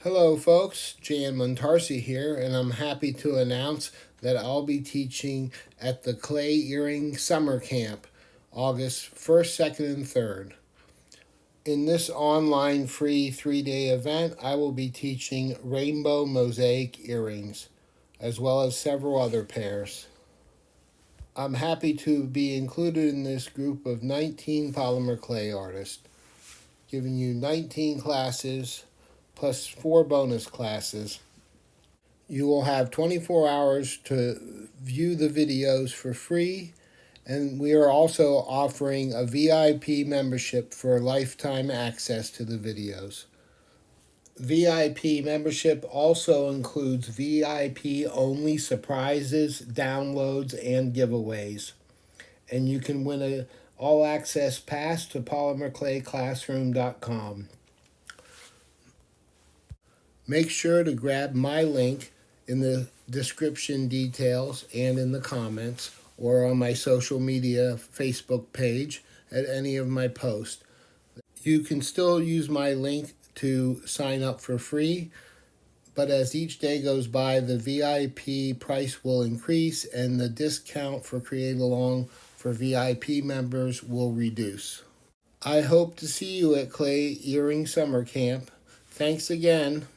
Hello folks, Jan Montarsi here, and I'm happy to announce that I'll be teaching at the Clay Earring Summer Camp, August 1st, 2nd, and 3rd. In this online free 3-day event, I will be teaching rainbow mosaic earrings, as well as several other pairs. I'm happy to be included in this group of 19 polymer clay artists, giving you 19 classes plus 4 bonus classes. You will have 24 hours to view the videos for free, and we are also offering a VIP membership for lifetime access to the videos. VIP membership also includes VIP only surprises, downloads, and giveaways. And you can win an all-access pass to polymerclayclassroom.com. Make sure to grab my link in the description details and in the comments or on my social media Facebook page at any of my posts. You can still use my link to sign up for free, but as each day goes by, the VIP price will increase and the discount for Create Along for VIP members will reduce. I hope to see you at Clay Earring Summer Camp. Thanks again.